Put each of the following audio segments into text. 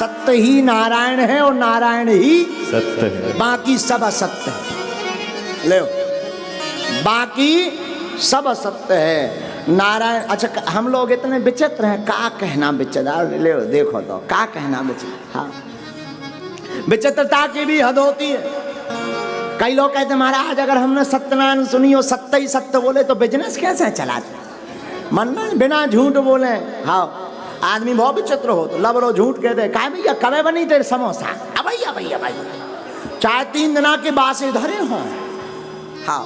सत्य ही नारायण है और नारायण ही सत्य है, बाकी सब असत्य है। ले बाकी सब असत्य है। नारायण, अच्छा हम लोग इतने विचित्र हैं, का कहना विचित्र, ले देखो तो का कहना विचित्र। हाँ, विचित्रता की भी हद होती है। कई लोग कहते महाराज अगर हमने सत्यनारायण सुनी और सत्य ही सत्य बोले तो बिजनेस कैसे चलाते, मन बिना झूठ बोले। हाँ, आदमी बहुत विचित्र हो तो लबरो झूठ कहते, का भैया कब बनी तेरे समोसा, अब भैया भैया भैया चाहे 3 दिना के बाद से धरे हों। हाँ,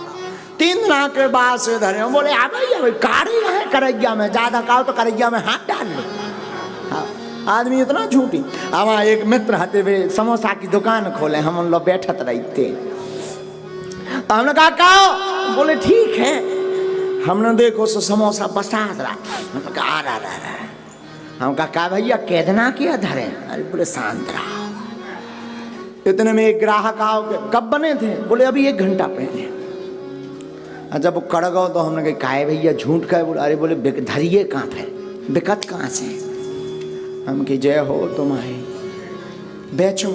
3 दिना के बाद से धरे हों, बोले आ भैया भाई कारी है करैया में, ज्यादा काहो तो करैया में हाथ डाल ले। हाँ, आदमी इतना झूठी। हमारा एक मित्र हते वे समोसा की दुकान खोले, हम उन लोग बैठत रहते, तो हमने कहा काओ, बोले ठीक है। हमने देखो सो समोसा बसात रहा, हमने कहा आ रहा। हम कहा भैया कैदना किया धरे, अरे बोले शांत रहा। इतने में एक ग्राहक आओ, कब बने थे, बोले अभी 1 घंटा पहले। जब वो कड़ गो तो हमने कहा काय भैया झूठ का, बोले अरे बोले धरिए कहाँ पे, बिकत कहाँ से। हम की जय हो तुम्हारी, बेचो।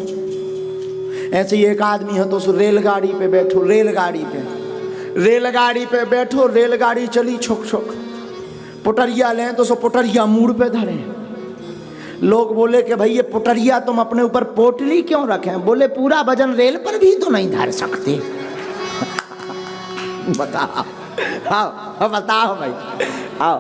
ऐसे ही एक आदमी हो तो उस रेलगाड़ी पे बैठो, रेलगाड़ी पे बैठो, रेलगाड़ी चली छोक छोक, पुटरिया लें तो सो पुटरिया मूड पे धरे। लोग बोले कि भाई ये पुटरिया तुम अपने ऊपर पोटली क्यों रखें, बोले पूरा वजन रेल पर भी तो नहीं धर सकते। बताओ, आओ बताओ भाई, आओ।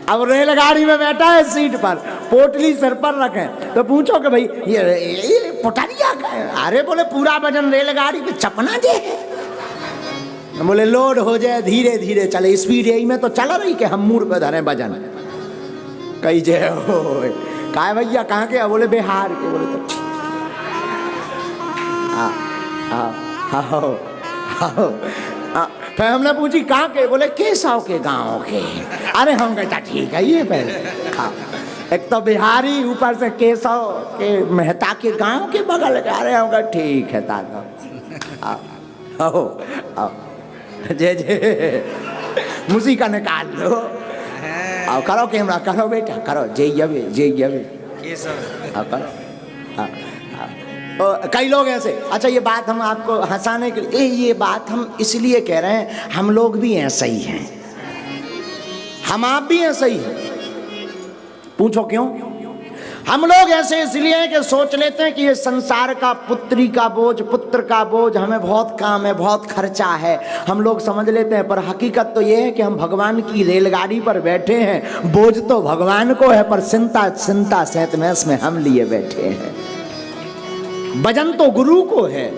अब रेलगाड़ी में बैठा है सीट पर, पोटली सिर पर रखे तो पूछो कि भाई ये पुटरिया का है, अरे बोले पूरा वजन रेलगाड़ी पे चपना दे है। बोले लोड हो जाए धीरे धीरे चले, स्पीड यही में तो चल रही कि हम मूड पे धरे वजन। कही जय हो, कहा भैया कहाँ के, बोले बिहार के। बोले तो ठीक, फिर हमने पूछी कहाँ के, बोले केशव के गाँव के। अरे हम कहता ठीक है ये पहले। हाँ, एक तो बिहारी ऊपर से केशव के मेहता के गांव के बगल का। अरे हम कहा ठीक है ताता, आओ आओ जे जे मुसी का निकाल लो, आओ करो कैमरा, करो बेटा करो, जय जबे केशव करो। कई लोग ऐसे, अच्छा ये बात हम आपको हंसाने के लिए, ये बात हम इसलिए कह रहे हैं, हम लोग भी ऐसे ही हैं, हम आप भी ऐसे ही हैं। पूछो क्यों? हम लोग ऐसे इसलिए हैं कि सोच लेते हैं कि ये संसार का पुत्री का बोझ, पुत्र का बोझ, हमें बहुत काम है, बहुत खर्चा है, हम लोग समझ लेते हैं। पर हकीकत तो ये है कि हम भगवान की रेलगाड़ी पर बैठे हैं, बोझ तो भगवान को है पर चिंता चिंता सैतमेस में हम लिए बैठे हैं। भजन तो गुरु को है,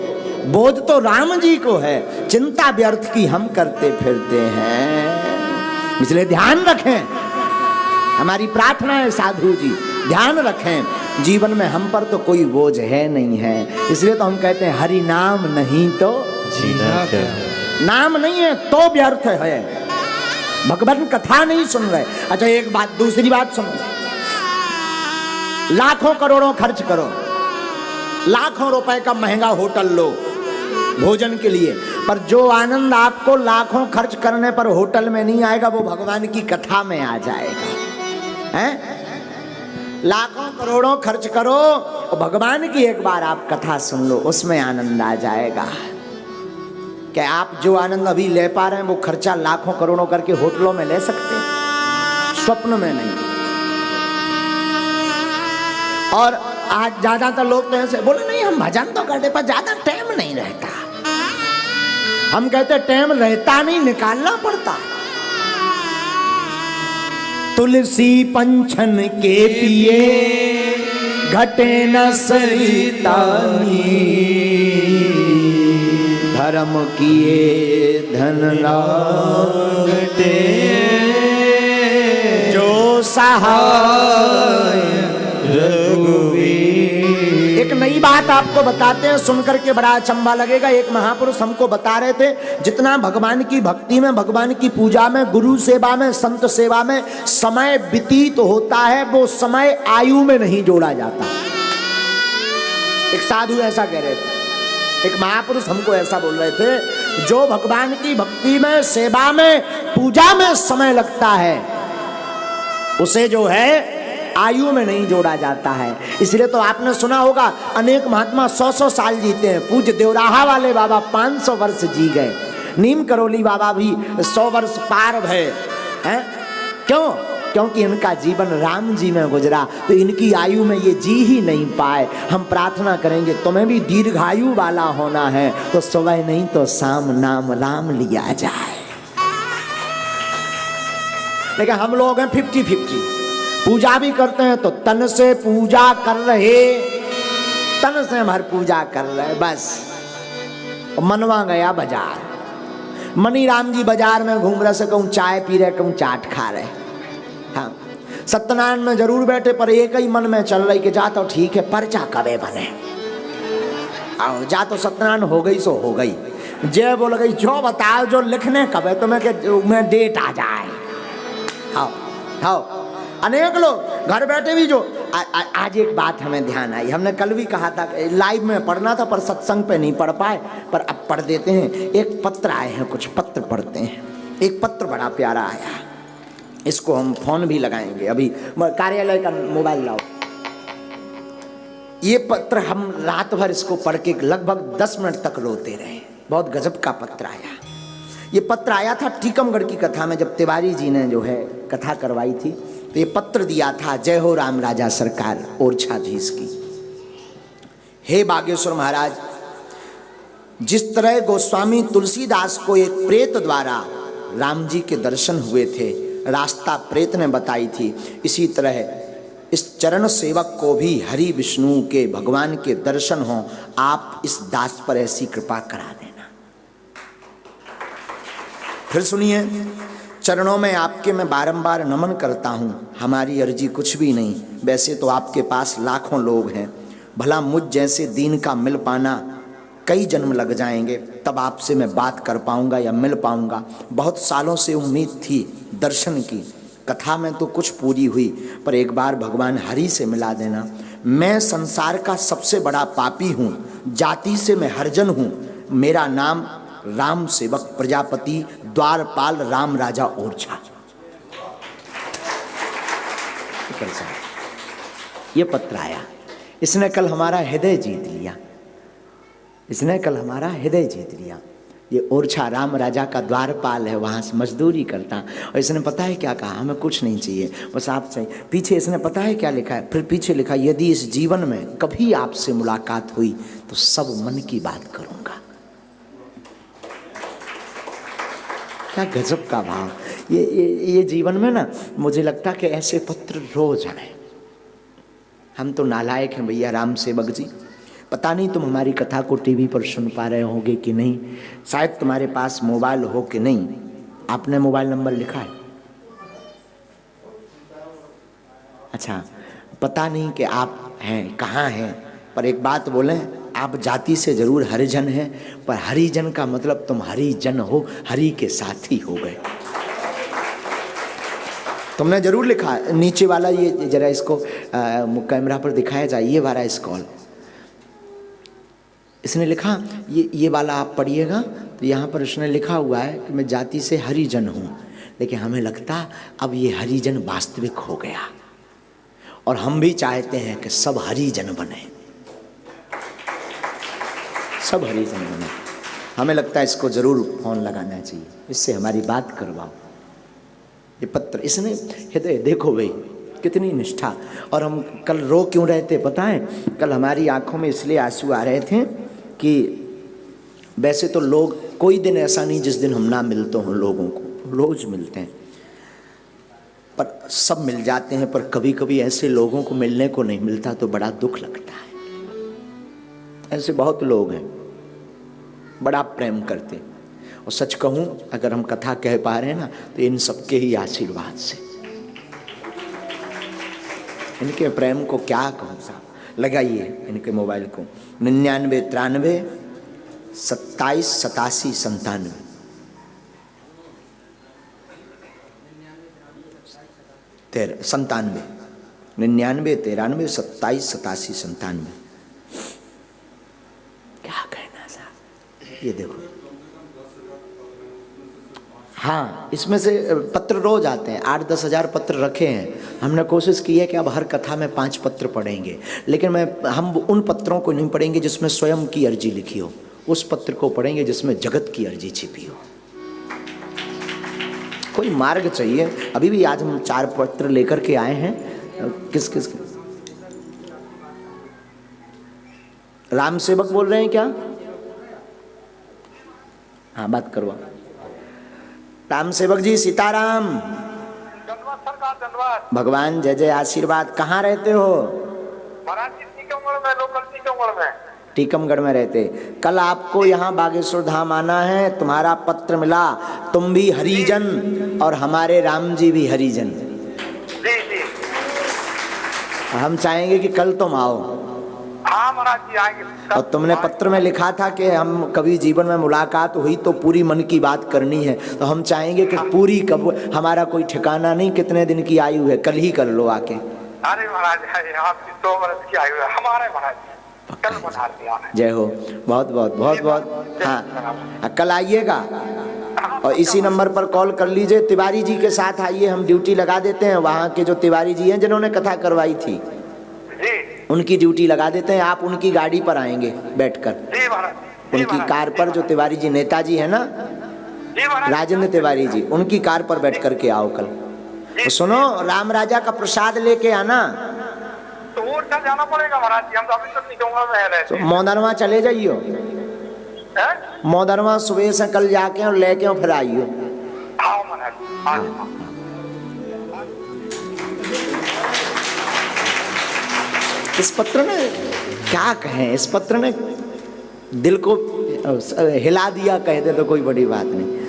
बोझ तो राम जी को है, चिंता व्यर्थ की हम करते फिरते हैं। इसलिए ध्यान रखें, हमारी प्रार्थना है साधु जी, ध्यान रखें जीवन में हम पर तो कोई बोझ है नहीं है। इसलिए तो हम कहते हैं हरि नाम नहीं तो जीना क्या, नाम नहीं है तो व्यर्थ है, भगवान कथा नहीं सुन रहे। अच्छा एक बात, दूसरी बात सुनो, लाखों करोड़ों खर्च करो, लाखों रुपए का महंगा होटल लो भोजन के लिए, पर जो आनंद आपको लाखों खर्च करने पर होटल में नहीं आएगा वो भगवान की कथा में आ जाएगा। हैं? लाखों करोड़ों खर्च करो और भगवान की एक बार आप कथा सुन लो, उसमें आनंद आ जाएगा। क्या आप जो आनंद अभी ले पा रहे हैं वो खर्चा लाखों करोड़ों करके होटलों में ले सकते हैं? स्वप्न में नहीं। और आज ज्यादातर लोग तो ऐसे बोले नहीं हम भजन तो करते पर ज्यादा टाइम नहीं रहता। हम कहते टाइम रहता नहीं, निकालना पड़ता। तुलसी पंचन के पिए घटे न सरितानी, धर्म किए धन घटे जो सहाय रघुवीर। एक नई बात आपको बताते हैं, सुनकर के बड़ा अचंभा लगेगा। एक महापुरुष हमको बता रहे थे, जितना भगवान की भक्ति में, भगवान की पूजा में, गुरु सेवा में, संत सेवा में समय व्यतीत होता है, वो समय आयु में नहीं जोड़ा जाता। एक साधु ऐसा कह रहे थे, एक महापुरुष हमको ऐसा बोल रहे थे, जो भगवान की भक्ति में, सेवा में, पूजा में समय लगता है उसे जो है आयु में नहीं जोड़ा जाता है। इसलिए तो आपने सुना होगा अनेक महात्मा 100-100 साल जीते हैं। पूज्य देवराहा वाले बाबा 500 वर्ष जी गए, नीम करोली बाबा भी 100 वर्ष पार भय हैं। क्यों? क्योंकि इनका जीवन राम जी में गुजरा, तो इनकी आयु में ये जी ही नहीं पाए। हम प्रार्थना करेंगे तुम्हें भी दीर्घायु वाला होना है तो सुबह नहीं तो शाम नाम राम लिया जाए। लेकिन हम लोग हैं 50-50, पूजा भी करते हैं तो तन से पूजा कर रहे, तन से हमारी पूजा कर रहे बस। मनवा गया बाजार, मनी राम जी बाजार में घूम रहे से कहूँ चाय पी रहे, कहूँ चाट खा रहे। हाँ, सत्यनारायण में जरूर बैठे पर एक ही मन में चल रही कि जा तो ठीक है पर्चा कबे बने, आओ जा तो सत्यनारायण हो गई सो हो गई, जय बोल गई जो बताओ जो लिखने कबे तुम्हें के डेट आ जाए। हाँ हाँ, अनेक लोग घर बैठे भी जो आज एक बात हमें ध्यान आई, हमने कल भी कहा था लाइव में पढ़ना था पर सत्संग पे नहीं पढ़ पाए, पर अब पढ़ देते हैं। एक पत्र आए हैं, कुछ पत्र पढ़ते हैं। एक पत्र बड़ा प्यारा आया, इसको हम फोन भी लगाएंगे, अभी कार्यालय का मोबाइल लाओ। ये पत्र हम रात भर इसको पढ़ के लगभग 10 मिनट तक रोते रहे, बहुत गजब का पत्र आया। ये पत्र आया था टीकमगढ़ की कथा में, जब तिवारी जी ने जो है कथा करवाई थी तो ये पत्र दिया था। जय हो राम राजा सरकार ओरछाधीश की। हे बागेश्वर महाराज, जिस तरह गोस्वामी तुलसीदास को एक प्रेत द्वारा राम जी के दर्शन हुए थे, रास्ता प्रेत ने बताई थी, इसी तरह इस चरण सेवक को भी हरि विष्णु के भगवान के दर्शन हो। आप इस दास पर ऐसी कृपा करा देना। फिर सुनिए, चरणों में आपके मैं बारंबार नमन करता हूँ, हमारी अर्जी कुछ भी नहीं, वैसे तो आपके पास लाखों लोग हैं, भला मुझ जैसे दीन का मिल पाना कई जन्म लग जाएंगे, तब आपसे मैं बात कर पाऊंगा या मिल पाऊंगा। बहुत सालों से उम्मीद थी दर्शन की, कथा में तो कुछ पूरी हुई, पर एक बार भगवान हरि से मिला देना। मैं संसार का सबसे बड़ा पापी हूँ, जाति से मैं हरिजन हूँ, मेरा नाम राम सेवक प्रजापति द्वारपाल राम राजा ओरछा। ये पत्र आया, इसने कल हमारा हृदय जीत लिया, इसने कल हमारा हृदय जीत लिया। ये ओरछा राम राजा का द्वारपाल है, वहाँ से मजदूरी करता। और इसने पता है क्या कहा, हमें कुछ नहीं चाहिए, बस आप चाहिए। पीछे इसने पता है क्या लिखा है, फिर पीछे लिखा, यदि इस जीवन में कभी आपसे मुलाकात हुई तो सब मन की बात करूँगा। क्या गजब का भाव। ये जीवन में ना मुझे लगता कि ऐसे पत्र रोज आए। हम तो नालायक हैं भैया राम सेवक जी, पता नहीं तुम हमारी कथा को टीवी पर सुन पा रहे होगे कि नहीं, शायद तुम्हारे पास मोबाइल हो कि नहीं। आपने मोबाइल नंबर लिखा है? अच्छा, पता नहीं कि आप हैं कहाँ हैं, पर एक बात बोलें, आप जाति से जरूर हरिजन हैं, पर हरिजन का मतलब तुम हरिजन हो, हरि के साथी हो गए। तुमने जरूर लिखा। नीचे वाला ये जरा इसको कैमरा पर दिखाया जाए, ये वाला स्क्रॉल, इसने लिखा, ये वाला आप पढ़िएगा तो यहाँ पर उसने लिखा हुआ है कि मैं जाति से हरिजन हूँ, लेकिन हमें लगता अब ये हरिजन वास्तविक हो गया और हम भी चाहते हैं कि सब हरिजन बने, सब हरिजन बने। हमें लगता है इसको जरूर फोन लगाना चाहिए, इससे हमारी बात करवाओ। ये पत्र इसने हृदय देखो भाई कितनी निष्ठा। और हम कल रो क्यों रहे थे पता है, कल हमारी आंखों में इसलिए आंसू आ रहे थे कि वैसे तो लोग, कोई दिन ऐसा नहीं जिस दिन हम ना मिलते हों, लोगों को रोज मिलते हैं, पर सब मिल जाते हैं, पर कभी कभी ऐसे लोगों को मिलने को नहीं मिलता तो बड़ा दुख लगता है। ऐसे बहुत लोग हैं बड़ा प्रेम करते, और सच कहूं अगर हम कथा कह पा रहे हैं ना तो इन सबके ही आशीर्वाद से। इनके प्रेम को क्या कहूँ साहब, लगाइए इनके मोबाइल को 99 93 27 87 97 97 99 93 27 87 97। क्या कहना साहब, ये देखो हाँ, इसमें से पत्र रोज आते हैं, 8-10 हज़ार पत्र रखे हैं। हमने कोशिश की है कि अब हर कथा में 5 पत्र पढ़ेंगे, लेकिन हम उन पत्रों को नहीं पढ़ेंगे जिसमें स्वयं की अर्जी लिखी हो, उस पत्र को पढ़ेंगे जिसमें जगत की अर्जी छिपी हो। कोई मार्ग चाहिए। अभी भी आज हम 4 पत्र लेकर के आए हैं। किस किस राम सेवक बोल रहे हैं क्या? हाँ, बात करवा। राम सेवक जी, सीताराम। धन्यवाद सरकार, धन्यवाद। भगवान जय जय आशीर्वाद। कहाँ रहते हो? महाराज जी टीकमगढ़ में, लोकल टीकमगढ़ में। टीकमगढ़ में रहते। कल आपको यहाँ बागेश्वर धाम आना है, तुम्हारा पत्र मिला। तुम भी हरिजन और हमारे राम जी भी हरिजन। जी जी। हम चाहेंगे कि कल तुम आओ। हाँ महाराज जी आएंगे। और तुमने पत्र में लिखा था कि हम कभी जीवन में मुलाकात हुई तो पूरी मन की बात करनी है, तो हम चाहेंगे कि पूरी कब, हमारा कोई ठिकाना नहीं, कितने दिन की आयु है, कल ही कर लो आके। अरे महाराज आपकी 2 वर्ष की आयु है, हमारे महाराज कल बना दिया है। जय हो। बहुत बहुत बहुत बहुत। हाँ, कल आइएगा और इसी नंबर पर कॉल कर लीजिए। तिवारी जी के साथ आइए, हम ड्यूटी लगा देते हैं। वहाँ के जो तिवारी जी हैं जिन्होंने कथा करवाई थी, उनकी ड्यूटी लगा देते हैं। आप उनकी गाड़ी पर आएंगे बैठकर, उनकी कार पर। जो तिवारी जी नेताजी है ना, राजेंद्र तिवारी जी, उनकी कार पर बैठ करके आओ कल। तो सुनो, राम राजा का प्रसाद लेके आना। तो वो जाना पड़ेगा महाराज जी, हम तो अभी तक टीकमगढ़ में रहते तो हैं। मोदरवा चले जाइयो, मोदरवा सुबह से कल जाके और लेके और फिर आइयो। हाँ महाराज। इस पत्र ने क्या कहें, इस पत्र ने दिल को हिला दिया, कहते तो कोई बड़ी बात नहीं।